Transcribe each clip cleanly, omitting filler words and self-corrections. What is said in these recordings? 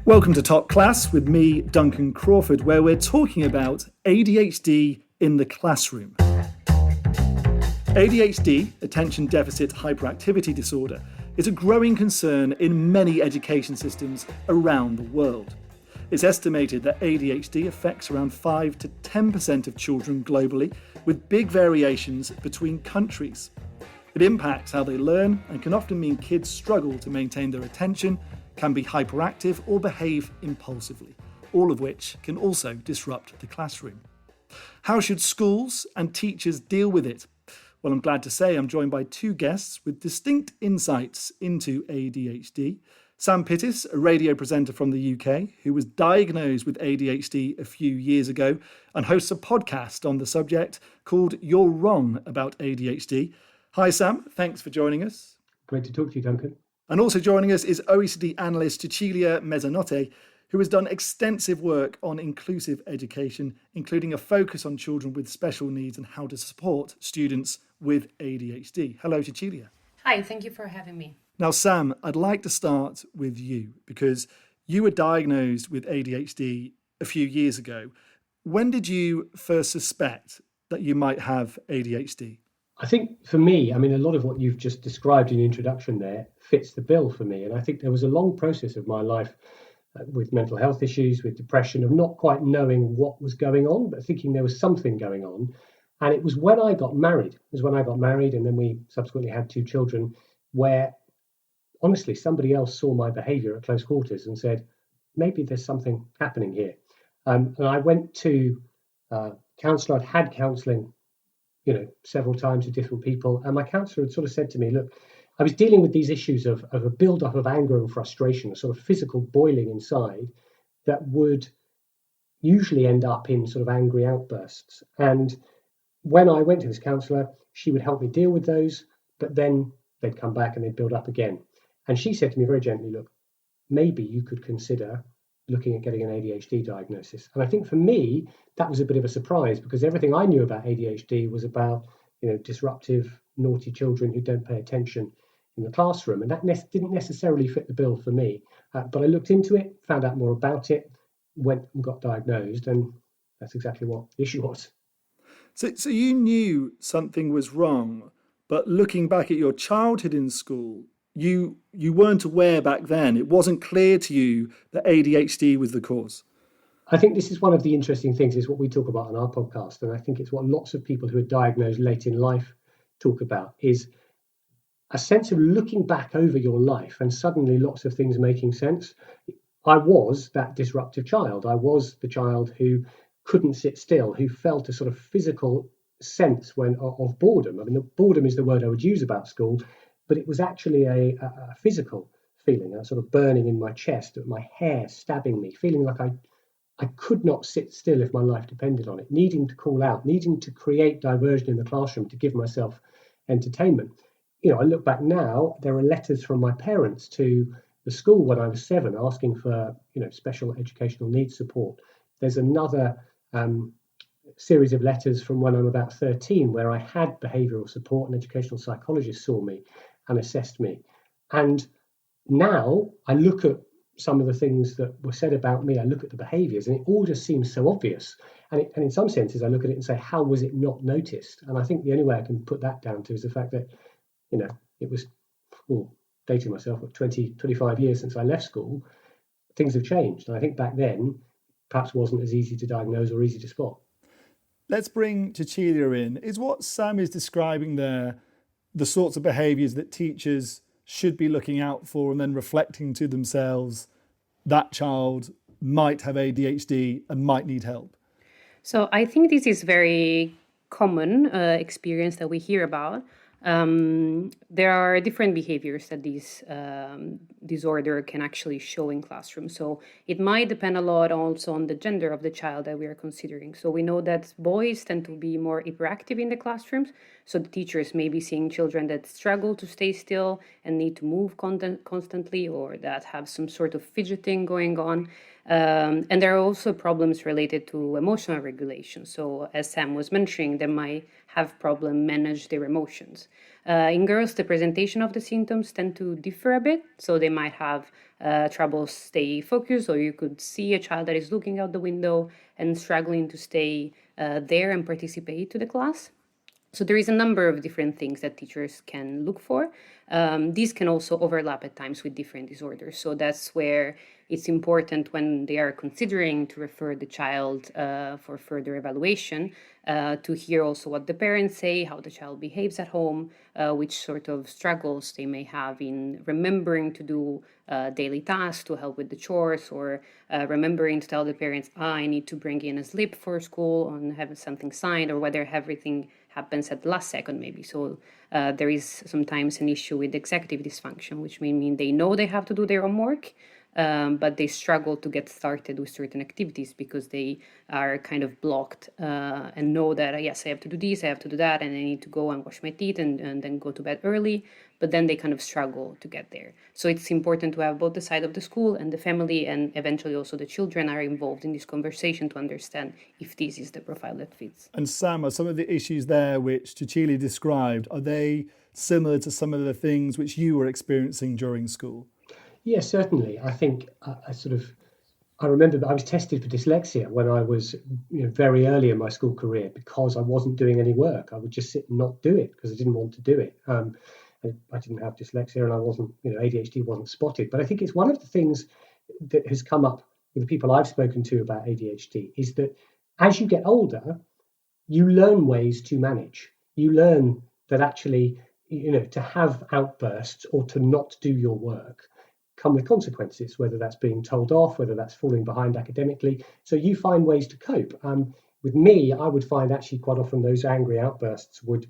Welcome to Top Class with me, Duncan Crawford, where we're talking about ADHD in the classroom. ADHD, Attention Deficit Hyperactivity Disorder, is a growing concern in many education systems around the world. It's estimated that ADHD affects around 5 to 10% of children globally, with big variations between countries. It impacts how they learn and can often mean kids struggle to maintain their attention, can be hyperactive or behave impulsively, all of which can also disrupt the classroom. How should schools and teachers deal with it? Well, I'm glad to say I'm joined by two guests with distinct insights into ADHD. Sam Pittis, a radio presenter from the UK, who was diagnosed with ADHD a few years ago and hosts a podcast on the subject called You're Wrong About ADHD. Hi, Sam. Thanks for joining us. Great to talk to you, Duncan. And also joining us is OECD analyst Cecelia Mezzanotte, who has done extensive work on inclusive education, including a focus on children with special needs and how to support students with ADHD. Hello, Cecelia. Hi, thank you for having me. Now, Sam, I'd like to start with you because you were diagnosed with ADHD a few years ago. When did you first suspect that you might have ADHD? I think for me, a lot of what you've just described in the introduction there fits the bill for me. And I think there was a long process of my life with mental health issues, with depression, of not quite knowing what was going on, but thinking there was something going on. And it was when I got married. And then we subsequently had two children, where honestly, somebody else saw my behaviour at close quarters and said, maybe there's something happening here. And I went to counsellor. I'd had counselling several times with different people. And my counsellor had sort of said to me, look, I was dealing with these issues of a build-up of anger and frustration, a sort of physical boiling inside that would usually end up in sort of angry outbursts. And when I went to this counsellor, she would help me deal with those, but then they'd come back and they'd build up again. And she said to me very gently, look, maybe you could consider looking at getting an ADHD diagnosis. And I think for me, that was a bit of a surprise because everything I knew about ADHD was about, disruptive, naughty children who don't pay attention in the classroom. And that didn't necessarily fit the bill for me. But I looked into it, found out more about it, went and got diagnosed. And that's exactly what the issue was. So you knew something was wrong, but looking back at your childhood in school, you weren't aware back then. It wasn't clear to you that ADHD was the cause. I think this is one of the interesting things, is what we talk about on our podcast. And I think it's what lots of people who are diagnosed late in life talk about, is a sense of looking back over your life and suddenly lots of things making sense. I was that disruptive child. I was the child who couldn't sit still, who felt a sort of physical sense of boredom. The boredom is the word I would use about school, but it was actually a physical feeling, a sort of burning in my chest, my hair stabbing me, feeling like I could not sit still if my life depended on it, needing to call out, needing to create diversion in the classroom to give myself entertainment. I look back now, there are letters from my parents to the school when I was 7 asking for, special educational needs support. There's another series of letters from when I'm about 13 where I had behavioural support, and educational psychologists saw me and assessed me. And now I look at some of the things that were said about me, I look at the behaviours, and it all just seems so obvious. And in some senses, I look at it and say, how was it not noticed? And I think the only way I can put that down to is the fact that, it was, dating myself, 25 years since I left school, things have changed. And I think back then, perhaps wasn't as easy to diagnose or easy to spot. Let's bring Cecelia in. Is what Sam is describing there the sorts of behaviours that teachers should be looking out for and then reflecting to themselves that child might have ADHD and might need help? So I think this is very common experience that we hear about. There are different behaviors that this disorder can actually show in classrooms. So it might depend a lot also on the gender of the child that we are considering. So we know that boys tend to be more hyperactive in the classrooms. So the teachers may be seeing children that struggle to stay still and need to move constantly, or that have some sort of fidgeting going on. And there are also problems related to emotional regulation. So as Sam was mentioning, they might have problem manage their emotions. In girls, the presentation of the symptoms tend to differ a bit. So they might have trouble stay focused, or you could see a child that is looking out the window and struggling to stay there and participate to the class. So there is a number of different things that teachers can look for. These can also overlap at times with different disorders. So that's where it's important when they are considering to refer the child for further evaluation to hear also what the parents say, how the child behaves at home, which sort of struggles they may have in remembering to do daily tasks to help with the chores, or remembering to tell the parents, I need to bring in a slip for school and have something signed, or whether everything happens at the last second maybe. So there is sometimes an issue with executive dysfunction, which may mean they know they have to do their homework, but they struggle to get started with certain activities because they are kind of blocked and know that, yes, I have to do this, I have to do that, and I need to go and wash my teeth and then go to bed early. But then they kind of struggle to get there. So it's important to have both the side of the school and the family, and eventually also the children are involved in this conversation to understand if this is the profile that fits. And Sam, are some of the issues there which Cecelia described, are they similar to some of the things which you were experiencing during school? Yes, certainly. I think I remember that I was tested for dyslexia when I was very early in my school career because I wasn't doing any work. I would just sit and not do it because I didn't want to do it. I didn't have dyslexia and I wasn't, ADHD wasn't spotted. But I think it's one of the things that has come up with the people I've spoken to about ADHD is that as you get older, you learn ways to manage. You learn that actually, to have outbursts or to not do your work come with consequences, whether that's being told off, whether that's falling behind academically. So you find ways to cope. With me, I would find actually quite often those angry outbursts would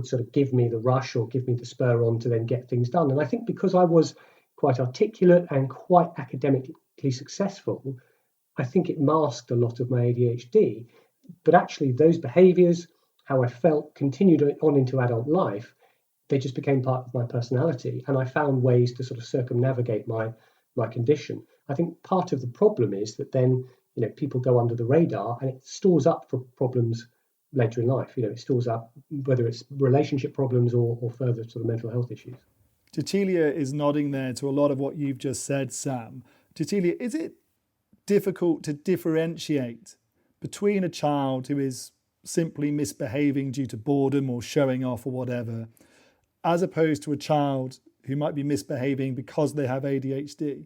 sort of give me the rush or give me the spur on to then get things done. And I think because I was quite articulate and quite academically successful, I think it masked a lot of my ADHD. But actually those behaviours, how I felt, continued on into adult life. They just became part of my personality, and I found ways to sort of circumnavigate my condition. I think part of the problem is that then people go under the radar, and it stores up for problems later in life. It stores up whether it's relationship problems or further sort of mental health issues. Cecelia is nodding there to a lot of what you've just said, Sam. Cecelia, is it difficult to differentiate between a child who is simply misbehaving due to boredom or showing off or whatever, as opposed to a child who might be misbehaving because they have ADHD?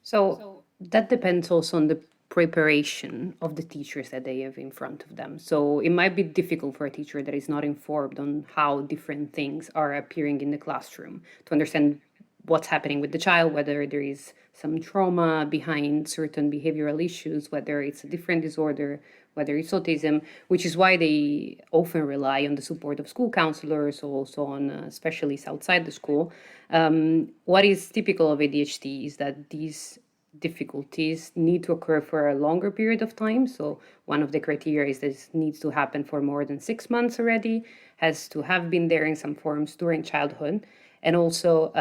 So that depends also on the preparation of the teachers that they have in front of them. So it might be difficult for a teacher that is not informed on how different things are appearing in the classroom to understand what's happening with the child, whether there is some trauma behind certain behavioral issues, whether it's a different disorder, whether it's autism, which is why they often rely on the support of school counselors, also on specialists outside the school. What is typical of ADHD is that these difficulties need to occur for a longer period of time. So one of the criteria is that it needs to happen for more than 6 months already, has to have been there in some forms during childhood. And also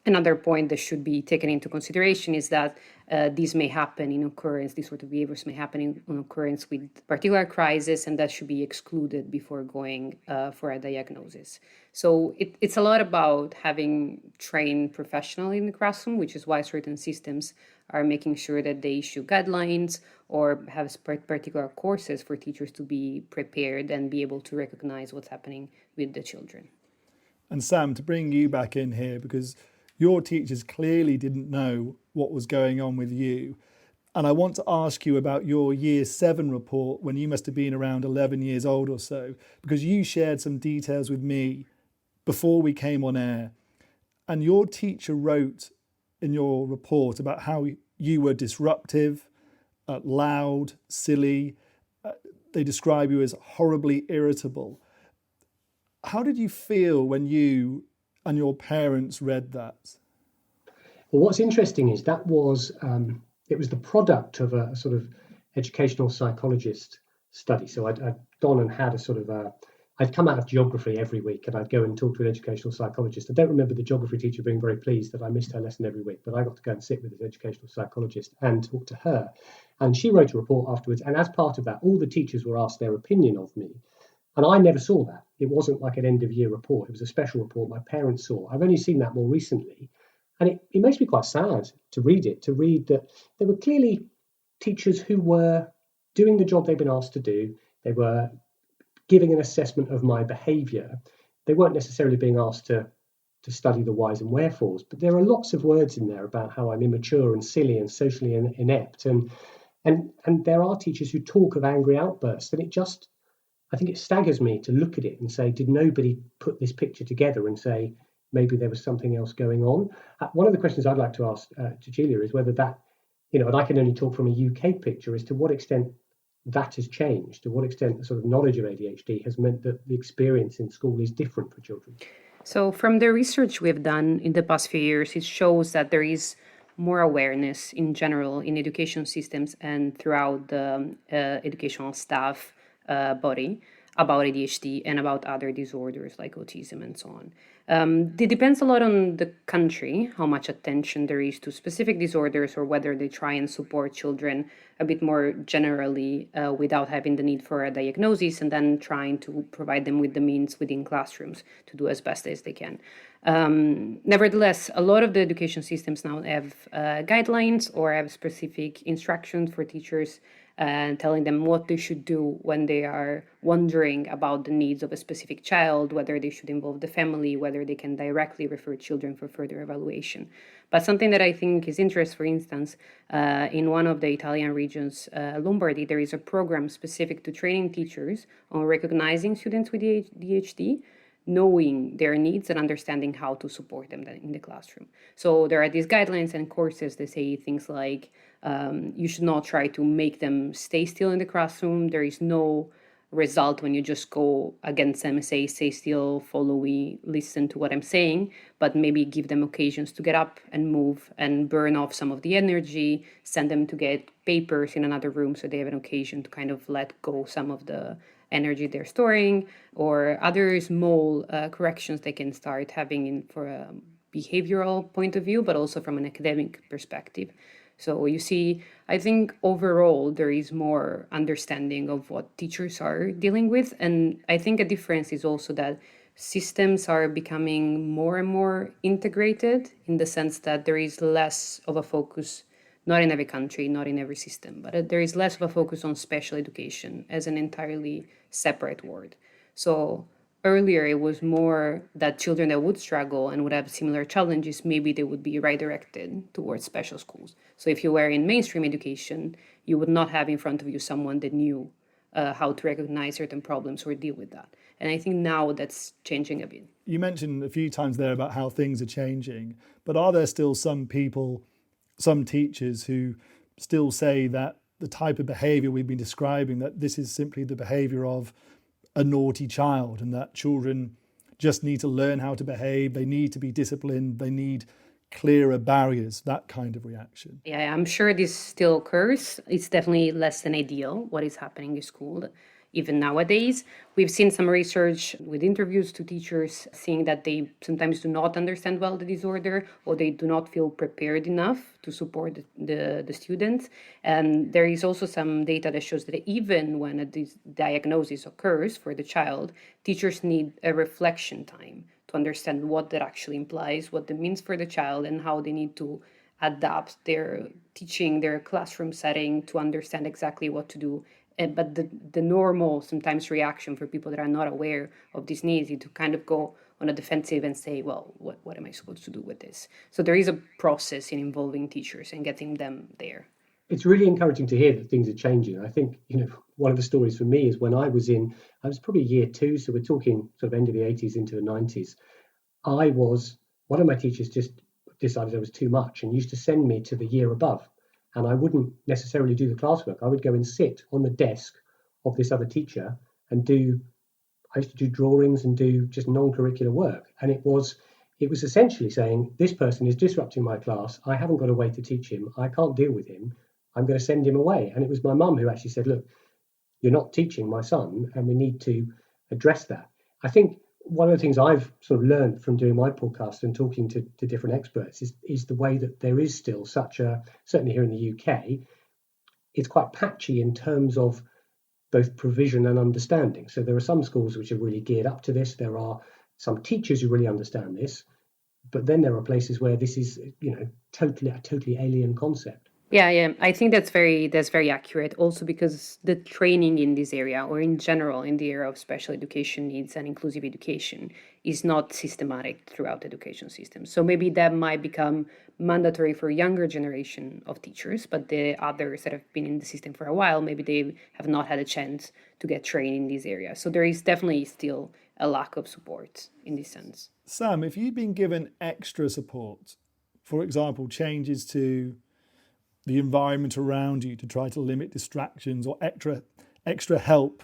another point that should be taken into consideration is that these may happen in occurrence, these sort of behaviors may happen in occurrence with particular crisis, and that should be excluded before going for a diagnosis. So it's a lot about having trained professionals in the classroom, which is why certain systems are making sure that they issue guidelines or have particular courses for teachers to be prepared and be able to recognize what's happening with the children. And Sam, to bring you back in here, because your teachers clearly didn't know what was going on with you. And I want to ask you about your Year 7 report when you must have been around 11 years old or so, because you shared some details with me before we came on air. And your teacher wrote in your report about how you were disruptive, loud, silly. They describe you as horribly irritable. How did you feel when you and your parents read that? Well, what's interesting is that was it was the product of a sort of educational psychologist study. So I'd gone and had a sort of I'd come out of geography every week and I'd go and talk to an educational psychologist. I don't remember the geography teacher being very pleased that I missed her lesson every week, but I got to go and sit with this educational psychologist and talk to her. And she wrote a report afterwards. And as part of that, all the teachers were asked their opinion of me. And I never saw that. It wasn't like an end of year report. It was a special report my parents saw. I've only seen that more recently. And it makes me quite sad to read that there were clearly teachers who were doing the job they've been asked to do. They were giving an assessment of my behaviour. They weren't necessarily being asked to study the whys and wherefores, but there are lots of words in there about how I'm immature and silly and socially inept. And there are teachers who talk of angry outbursts, and I think it staggers me to look at it and say, did nobody put this picture together and say, maybe there was something else going on? One of the questions I'd like to ask Cecelia is whether that, and I can only talk from a UK picture, as to what extent that has changed, to what extent the sort of knowledge of ADHD has meant that the experience in school is different for children. So from the research we've done in the past few years, it shows that there is more awareness in general in education systems and throughout the educational staff body about ADHD and about other disorders like autism and so on. It depends a lot on the country, how much attention there is to specific disorders, or whether they try and support children a bit more generally without having the need for a diagnosis, and then trying to provide them with the means within classrooms to do as best as they can. Nevertheless, a lot of the education systems now have guidelines or have specific instructions for teachers telling them what they should do when they are wondering about the needs of a specific child, whether they should involve the family, whether they can directly refer children for further evaluation. But something that I think is interesting, for instance, in one of the Italian regions, Lombardy, there is a program specific to training teachers on recognizing students with ADHD, knowing their needs and understanding how to support them in the classroom. So there are these guidelines and courses that say things like, you should not try to make them stay still in the classroom. There is no result when you just go against them and say, stay still, follow me, listen to what I'm saying, but maybe give them occasions to get up and move and burn off some of the energy, send them to get papers in another room so they have an occasion to kind of let go some of the energy they're storing, or other small corrections they can start having for a behavioral point of view, but also from an academic perspective. So you see, I think overall there is more understanding of what teachers are dealing with. And I think a difference is also that systems are becoming more and more integrated, in the sense that there is less of a focus, not in every country, not in every system, but there is less of a focus on special education as an entirely separate word. So earlier, it was more that children that would struggle and would have similar challenges, maybe they would be redirected towards special schools. So if you were in mainstream education, you would not have in front of you someone that knew how to recognize certain problems or deal with that. And I think now that's changing a bit. You mentioned a few times there about how things are changing, but are there still some people, some teachers who still say that the type of behaviour we've been describing, that this is simply the behaviour of a naughty child, and that children just need to learn how to behave, they need to be disciplined, they need clearer barriers, that kind of reaction? Yeah, I'm sure this still occurs. It's definitely less than ideal what is happening in school. Even nowadays, we've seen some research with interviews to teachers saying that they sometimes do not understand well the disorder, or they do not feel prepared enough to support the students. And there is also some data that shows that even when a diagnosis occurs for the child, teachers need a reflection time to understand what that actually implies, what that means for the child, and how they need to adapt their teaching, their classroom setting to understand exactly what to do. But the normal sometimes reaction for people that are not aware of these needs is to kind of go on a defensive and say, well, what am I supposed to do with this? So there is a process in involving teachers and getting them there. It's really encouraging to hear that things are changing. I think, one of the stories for me is when I was probably year 2, so we're talking sort of end of the 80s into the 90s. One of my teachers just decided I was too much and used to send me to the year above. And I wouldn't necessarily do the classwork. I would go and sit on the desk of this other teacher and I used to do drawings and do just non-curricular work. And it was essentially saying, this person is disrupting my class. I haven't got a way to teach him. I can't deal with him. I'm going to send him away. And it was my mum who actually said, look, you're not teaching my son, and we need to address that. I think one of the things I've sort of learned from doing my podcast and talking to different experts is the way that there is still such a, certainly here in the UK, it's quite patchy in terms of both provision and understanding. So there are some schools which are really geared up to this. There are some teachers who really understand this, but then there are places where this is, a totally alien concept. Yeah. I think that's very accurate. Also, because the training in this area, or in general in the area of special education needs and inclusive education, is not systematic throughout the education system. So maybe that might become mandatory for younger generation of teachers, but the others that have been in the system for a while, maybe they have not had a chance to get trained in this area. So there is definitely still a lack of support in this sense. Sam, if you've been given extra support, for example, changes to the environment around you to try to limit distractions, or extra help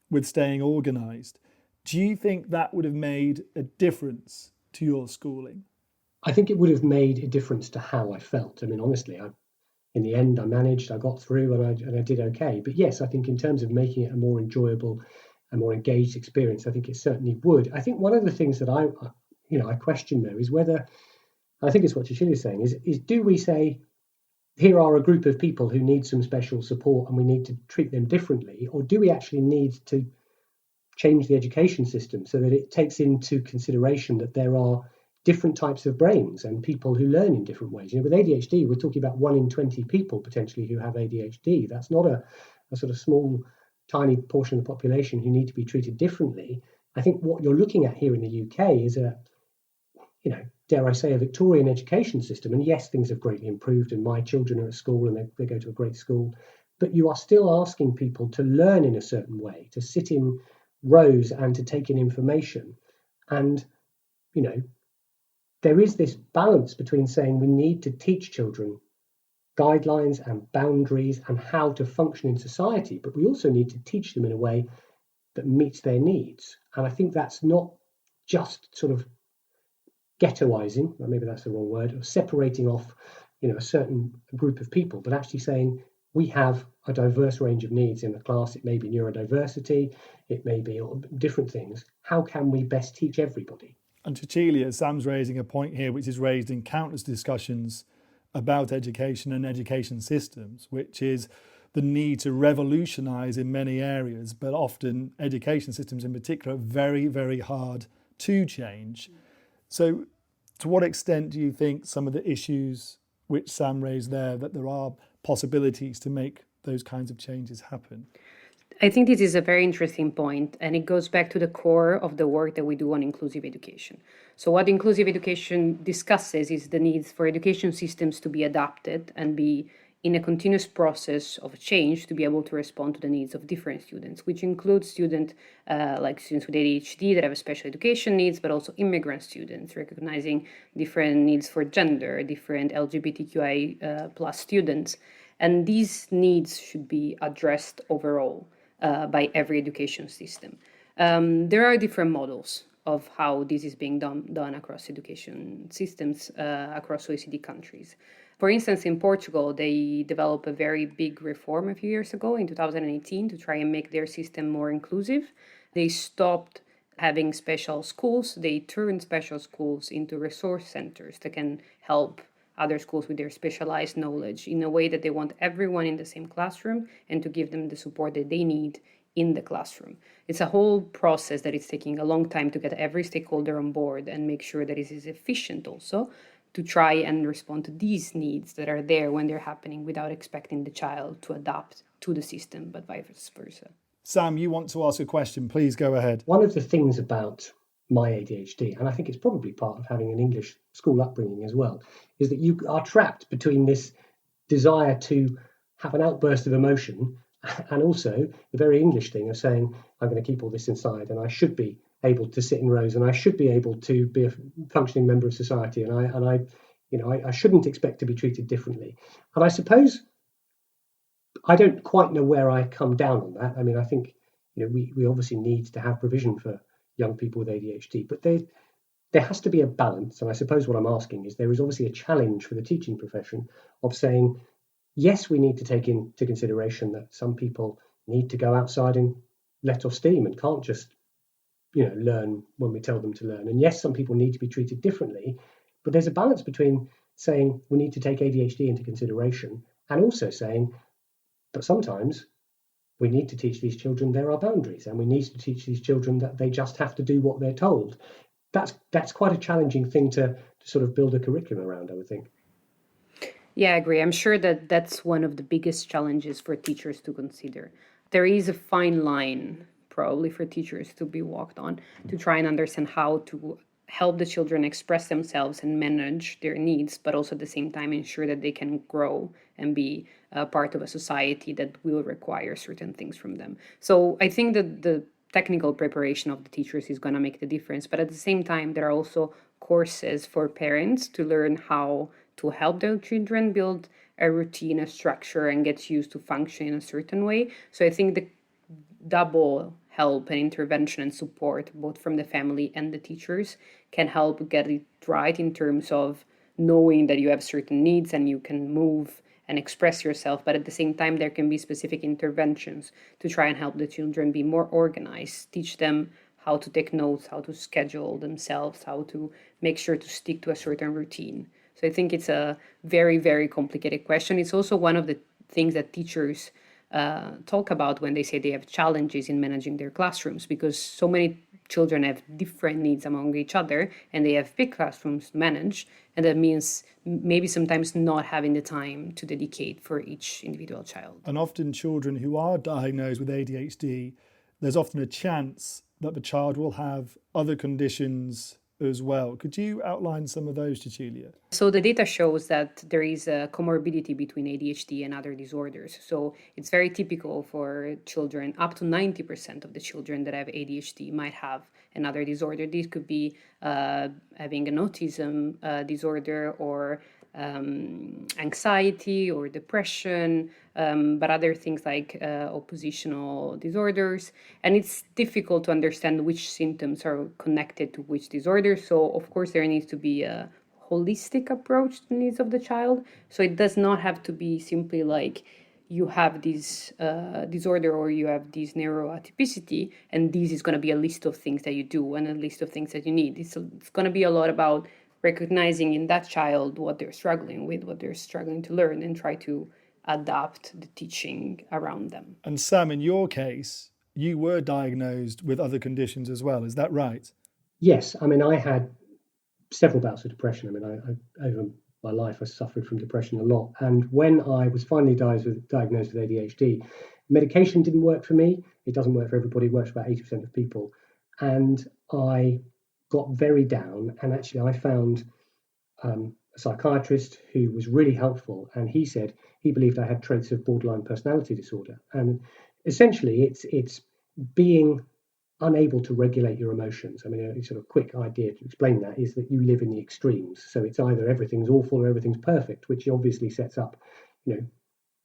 with staying organised, do you think that would have made a difference to your schooling? I think it would have made a difference to how I felt. I mean, honestly, in the end, I managed, I got through, and I did okay. But yes, I think in terms of making it a more enjoyable, a more engaged experience, I think it certainly would. I think one of the things that I question though is whether, I think it's what Cecelia is saying, is do we say, here are a group of people who need some special support and we need to treat them differently, or do we actually need to change the education system so that it takes into consideration that there are different types of brains and people who learn in different ways? With ADHD, we're talking about 1 in 20 people potentially who have ADHD. That's not a sort of small, tiny portion of the population who need to be treated differently. I think what you're looking at here in the UK is dare I say, a Victorian education system. And yes, things have greatly improved, and my children are at school and they go to a great school. But you are still asking people to learn in a certain way, to sit in rows and to take in information. And, there is this balance between saying we need to teach children guidelines and boundaries and how to function in society, but we also need to teach them in a way that meets their needs. And I think that's not just sort of ghettoizing, or maybe that's the wrong word, of separating off, a certain group of people, but actually saying we have a diverse range of needs in the class. It may be neurodiversity, it may be different things. How can we best teach everybody? And Cecelia, Sam's raising a point here which is raised in countless discussions about education and education systems, which is the need to revolutionise in many areas, but often education systems in particular are very, very hard to change. So to what extent do you think some of the issues which Sam raised there, that there are possibilities to make those kinds of changes happen? I think this is a very interesting point, and it goes back to the core of the work that we do on inclusive education. So what inclusive education discusses is the needs for education systems to be adapted and be in a continuous process of change to be able to respond to the needs of different students, which includes students like students with ADHD that have special education needs, but also immigrant students, recognizing different needs for gender, different LGBTQI plus students. And these needs should be addressed overall by every education system. There are different models of how this is being done across education systems across OECD countries. For instance, in Portugal, they developed a very big reform a few years ago in 2018 to try and make their system more inclusive. They stopped having special schools. They turned special schools into resource centers that can help other schools with their specialized knowledge in a way that they want everyone in the same classroom and to give them the support that they need in the classroom. It's a whole process that is taking a long time to get every stakeholder on board and make sure that it is efficient also to try and respond to these needs that are there when they're happening without expecting the child to adapt to the system, but vice versa. Sam, you want to ask a question, please go ahead. One of the things about my ADHD, and I think it's probably part of having an English school upbringing as well, is that you are trapped between this desire to have an outburst of emotion and also the very English thing of saying, I'm going to keep all this inside and I should be able to sit in rows and I should be able to be a functioning member of society and I shouldn't expect to be treated differently. And I suppose I don't quite know where I come down on that. I mean, I think we obviously need to have provision for young people with ADHD, but there has to be a balance. And I suppose what I'm asking is there is obviously a challenge for the teaching profession of saying, yes, we need to take into consideration that some people need to go outside and let off steam and can't just learn when we tell them to learn. And yes, some people need to be treated differently, but there's a balance between saying we need to take ADHD into consideration and also saying, but sometimes we need to teach these children there are boundaries, and we need to teach these children that they just have to do what they're told. That's quite a challenging thing to sort of build a curriculum around, I would think. Yeah, I agree. I'm sure that that's one of the biggest challenges for teachers to consider. There is a fine line, probably, for teachers to be walked on to try and understand how to help the children express themselves and manage their needs, but also at the same time ensure that they can grow and be part of a society that will require certain things from them. So I think that the technical preparation of the teachers is going to make the difference. But at the same time, there are also courses for parents to learn how to help their children build a routine, a structure, and get used to function in a certain way. So I think the double help and intervention and support, both from the family and the teachers, can help get it right in terms of knowing that you have certain needs and you can move and express yourself, but at the same time, there can be specific interventions to try and help the children be more organized, teach them how to take notes, how to schedule themselves, how to make sure to stick to a certain routine. So I think it's a very, very complicated question. It's also one of the things that teachers talk about when they say they have challenges in managing their classrooms, because so many children have different needs among each other and they have big classrooms to manage. And that means maybe sometimes not having the time to dedicate for each individual child. And often children who are diagnosed with ADHD, there's often a chance that the child will have other conditions as well. Could you outline some of those, Cecelia? So the data shows that there is a comorbidity between ADHD and other disorders. So it's very typical for children, up to 90% of the children that have ADHD might have another disorder. This could be having an autism disorder or anxiety or depression, but other things like oppositional disorders. And it's difficult to understand which symptoms are connected to which disorder. So, of course, there needs to be a holistic approach to the needs of the child. So it does not have to be simply like you have this disorder or you have this neuroatypicity, and this is going to be a list of things that you do and a list of things that you need. It's going to be a lot about recognizing in that child what they're struggling with, what they're struggling to learn, and try to adapt the teaching around them. And Sam, in your case, you were diagnosed with other conditions as well. Is that right? Yes. I mean, I had several bouts of depression. I mean, I over my life, I suffered from depression a lot. And when I was finally diagnosed with ADHD, medication didn't work for me. It doesn't work for everybody. It works for about 80% of people. And I got very down, and actually I found a psychiatrist who was really helpful, and he said he believed I had traits of borderline personality disorder. And essentially it's being unable to regulate your emotions. I mean, a sort of quick idea to explain that is that you live in the extremes. So it's either everything's awful or everything's perfect, which obviously sets up,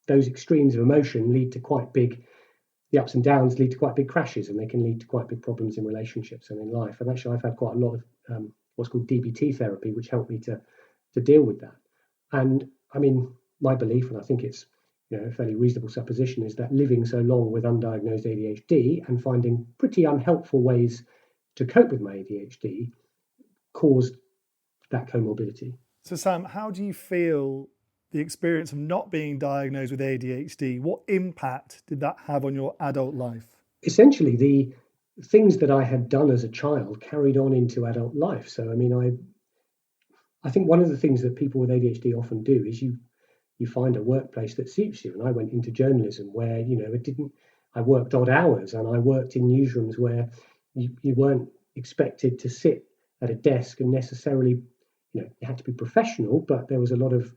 those extremes of emotion lead to quite big, the ups and downs lead to quite big crashes, and they can lead to quite big problems in relationships and in life. And actually, I've had quite a lot of what's called DBT therapy, which helped me to deal with that. And I mean, my belief, and I think it's a fairly reasonable supposition, is that living so long with undiagnosed ADHD and finding pretty unhelpful ways to cope with my ADHD caused that comorbidity. So Sam, how do you feel the experience of not being diagnosed with ADHD, what impact did that have on your adult life? Essentially, the things that I had done as a child carried on into adult life. So, I mean, I think one of the things that people with ADHD often do is you find a workplace that suits you. And I went into journalism where, I worked odd hours, and I worked in newsrooms where you weren't expected to sit at a desk and necessarily, you had to be professional, but there was a lot of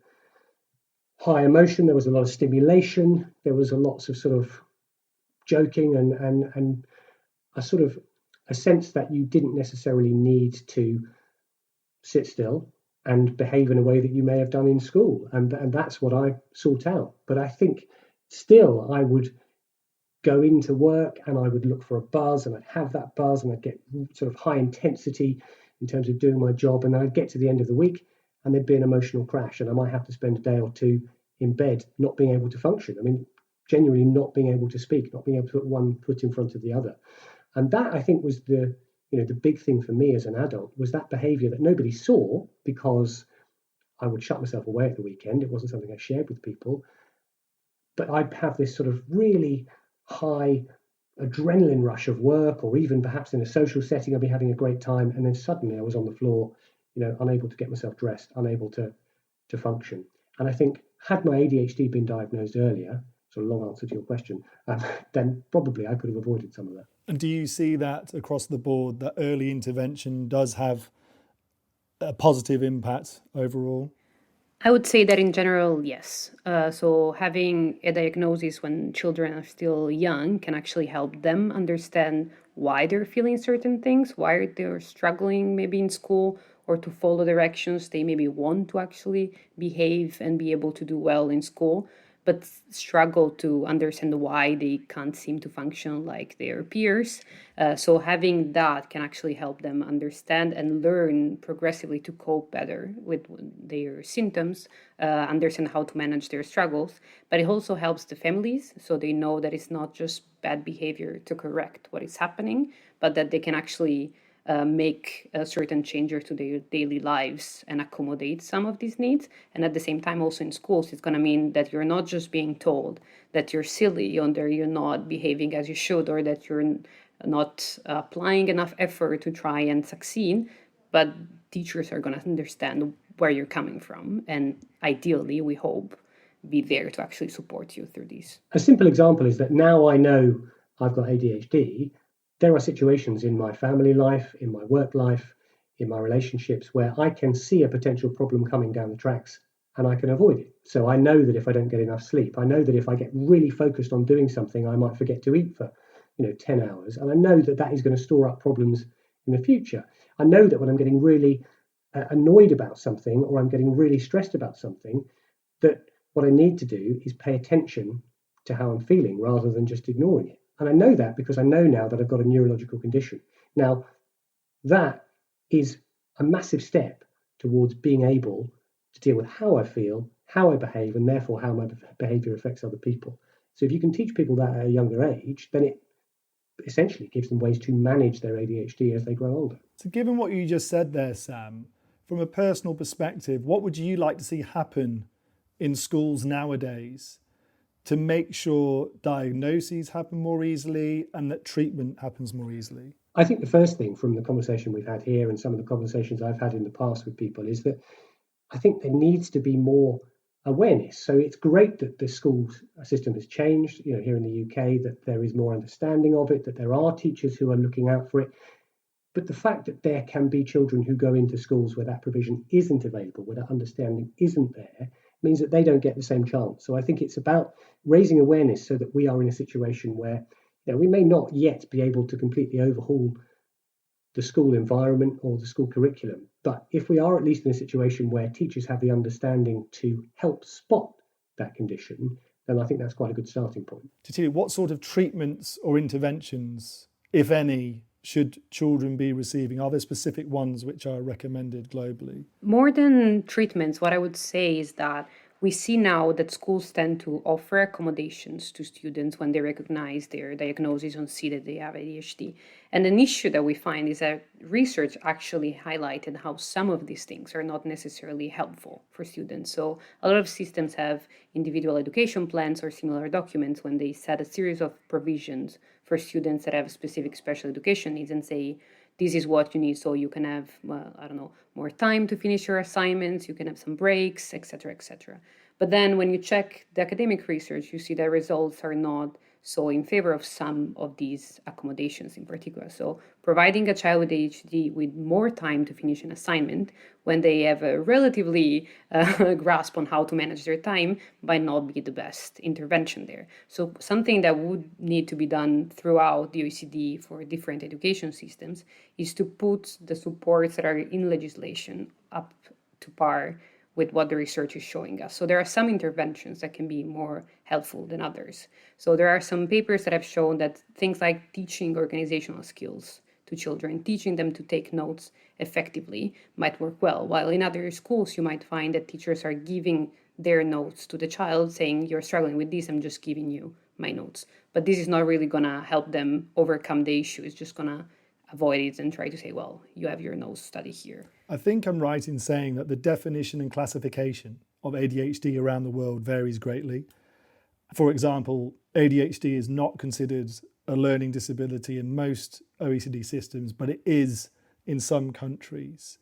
high emotion, there was a lot of stimulation, there was a lots of sort of joking and a sort of a sense that you didn't necessarily need to sit still and behave in a way that you may have done in school. And that's what I sought out. But I think still I would go into work and I would look for a buzz, and I'd have that buzz, and I'd get sort of high intensity in terms of doing my job. And I'd get to the end of the week and there'd be an emotional crash, and I might have to spend a day or two in bed not being able to function. I mean, genuinely not being able to speak, not being able to put one foot in front of the other. And that, I think, was the the big thing for me as an adult was that behavior that nobody saw because I would shut myself away at the weekend. It wasn't something I shared with people. But I'd have this sort of really high adrenaline rush of work, or even perhaps in a social setting, I'd be having a great time. And then suddenly I was on the floor, unable to get myself dressed, unable to function. And I think had my ADHD been diagnosed earlier, sort of long answer to your question, then probably I could have avoided some of that. And do you see that across the board, that early intervention does have a positive impact overall? I would say that in general, yes. So having a diagnosis when children are still young can actually help them understand why they're feeling certain things, why they're struggling maybe in school, or to follow directions they maybe want to actually behave and be able to do well in school, but struggle to understand why they can't seem to function like their peers. So having that can actually help them understand and learn progressively to cope better with their symptoms, understand how to manage their struggles. But it also helps the families, so they know that it's not just bad behavior to correct what is happening, but that they can actually make certain changes to their daily lives and accommodate some of these needs. And at the same time, also in schools, it's going to mean that you're not just being told that you're silly, or that you're not behaving as you should, or that you're not applying enough effort to try and succeed, but teachers are going to understand where you're coming from. And ideally, we hope, be there to actually support you through these. A simple example is that now I know I've got ADHD. There are situations in my family life, in my work life, in my relationships where I can see a potential problem coming down the tracks and I can avoid it. So I know that if I don't get enough sleep, I know that if I get really focused on doing something, I might forget to eat for 10 hours. And I know that that is going to store up problems in the future. I know that when I'm getting really annoyed about something, or I'm getting really stressed about something, that what I need to do is pay attention to how I'm feeling rather than just ignoring it. And I know that because I know now that I've got a neurological condition. Now, that is a massive step towards being able to deal with how I feel, how I behave, and therefore how my behavior affects other people. So if you can teach people that at a younger age, then it essentially gives them ways to manage their ADHD as they grow older. So given what you just said there, Sam, from a personal perspective, what would you like to see happen in schools nowadays to make sure diagnoses happen more easily and that treatment happens more easily? I think the first thing from the conversation we've had here and some of the conversations I've had in the past with people is that I think there needs to be more awareness. So it's great that the school system has changed, here in the UK, that there is more understanding of it, that there are teachers who are looking out for it. But the fact that there can be children who go into schools where that provision isn't available, where that understanding isn't there, means that they don't get the same chance. So I think it's about raising awareness so that we are in a situation where we may not yet be able to completely overhaul the school environment or the school curriculum. But if we are at least in a situation where teachers have the understanding to help spot that condition, then I think that's quite a good starting point. Cecelia, what sort of treatments or interventions, if any, should children be receiving? Are there specific ones which are recommended globally? More than treatments, what I would say is that we see now that schools tend to offer accommodations to students when they recognize their diagnosis and see that they have ADHD. And an issue that we find is that research actually highlighted how some of these things are not necessarily helpful for students. So a lot of systems have individual education plans or similar documents when they set a series of provisions for students that have specific special education needs and say, this is what you need so you can have, more time to finish your assignments, you can have some breaks, etc., etc. But then when you check the academic research, you see that results are not so in favor of some of these accommodations in particular. So providing a child with ADHD with more time to finish an assignment when they have a relatively grasp on how to manage their time might not be the best intervention there. So something that would need to be done throughout the OECD for different education systems is to put the supports that are in legislation up to par with what the research is showing us. So there are some interventions that can be more helpful than others. So there are some papers that have shown that things like teaching organizational skills to children, teaching them to take notes effectively might work well, while in other schools you might find that teachers are giving their notes to the child saying, you're struggling with this, I'm just giving you my notes. But this is not really gonna help them overcome the issue. It's just gonna avoid it and try to say, well, you have your nose study here. I think I'm right in saying that the definition and classification of ADHD around the world varies greatly. For example, ADHD is not considered a learning disability in most OECD systems, but it is in some countries.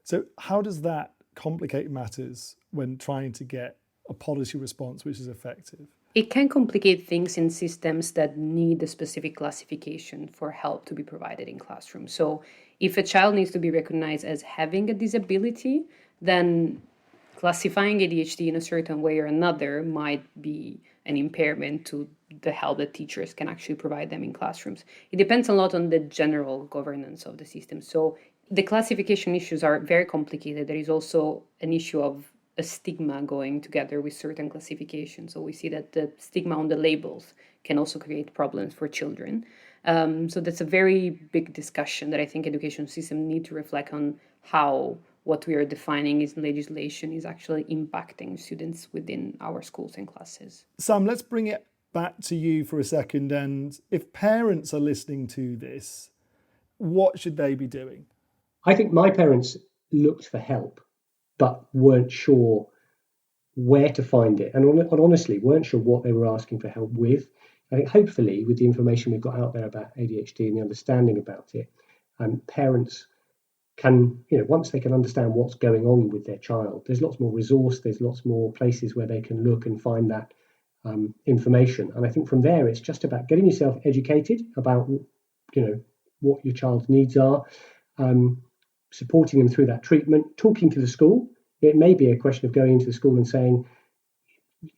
So how does that complicate matters when trying to get a policy response which is effective? It can complicate things in systems that need a specific classification for help to be provided in classrooms. So if a child needs to be recognized as having a disability, then classifying ADHD in a certain way or another might be an impairment to the help that teachers can actually provide them in classrooms. It depends a lot on the general governance of the system. So the classification issues are very complicated. There is also an issue of a stigma going together with certain classifications. So we see that the stigma on the labels can also create problems for children. So that's a very big discussion that I think education systems need to reflect on how what we are defining as legislation is actually impacting students within our schools and classes. Sam, let's bring it back to you for a second. And if parents are listening to this, what should they be doing? I think my parents looked for help, but weren't sure where to find it, and honestly weren't sure what they were asking for help with. I think hopefully with the information we've got out there about ADHD and the understanding about it, parents can, once they can understand what's going on with their child, there's lots more resource, there's lots more places where they can look and find that information. And I think from there, it's just about getting yourself educated about, what your child's needs are, supporting them through that treatment, talking to the school. It may be a question of going into the school and saying,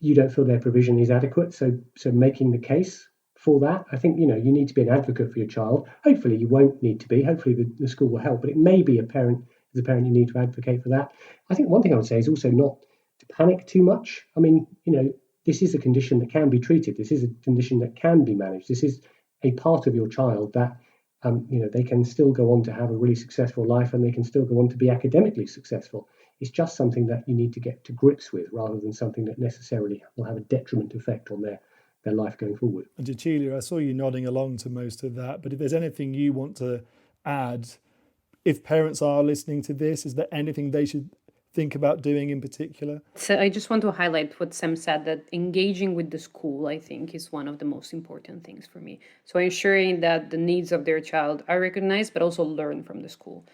you don't feel their provision is adequate, so making the case for that. I think, you need to be an advocate for your child. Hopefully you won't need to be. Hopefully the school will help, but it may be as a parent, you need to advocate for that. I think one thing I would say is also not to panic too much. I mean, this is a condition that can be treated. This is a condition that can be managed. This is a part of your child that, they can still go on to have a really successful life, and they can still go on to be academically successful. It's just something that you need to get to grips with, rather than something that necessarily will have a detriment effect on their life going forward. And Cecelia, I saw you nodding along to most of that, but if there's anything you want to add, if parents are listening to this, is there anything they should think about doing in particular? So I just want to highlight what Sam said, that engaging with the school, I think, is one of the most important things for me. So ensuring that the needs of their child are recognized, but also learn from the school.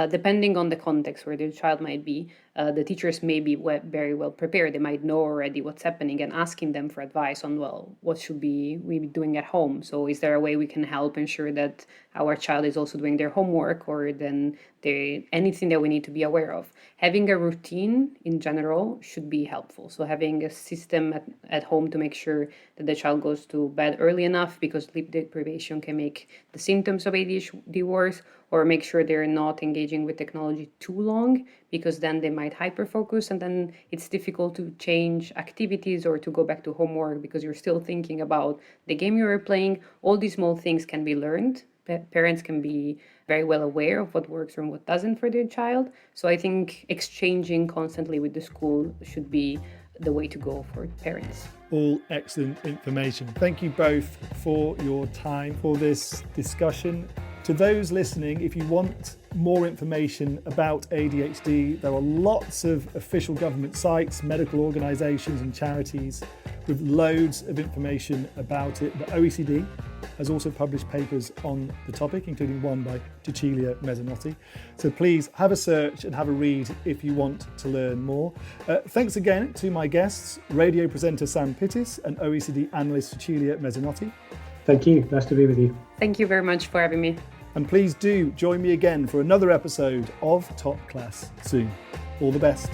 Depending on the context where the child might be, the teachers may be very well prepared. They might know already what's happening, and asking them for advice on, what should we be doing at home? So is there a way we can help ensure that our child is also doing their homework, or then anything that we need to be aware of? Having a routine in general should be helpful. So having a system at home to make sure that the child goes to bed early enough, because sleep deprivation can make the symptoms of ADHD worse, or make sure they're not engaging with technology too long, because then they might hyperfocus, and then it's difficult to change activities or to go back to homework because you're still thinking about the game you were playing. All these small things can be learned. Parents can be very well aware of what works and what doesn't for their child. So I think exchanging constantly with the school should be the way to go for parents. All excellent information. Thank you both for your time for this discussion. To those listening, if you want more information about ADHD, there are lots of official government sites, medical organisations and charities with loads of information about it. The OECD has also published papers on the topic, including one by Cecelia Mezzanotte. So please have a search and have a read if you want to learn more. Thanks again to my guests, radio presenter Sam Pittis and OECD analyst Cecelia Mezzanotte. Thank you. Nice to be with you. Thank you very much for having me. And please do join me again for another episode of Top Class soon. All the best.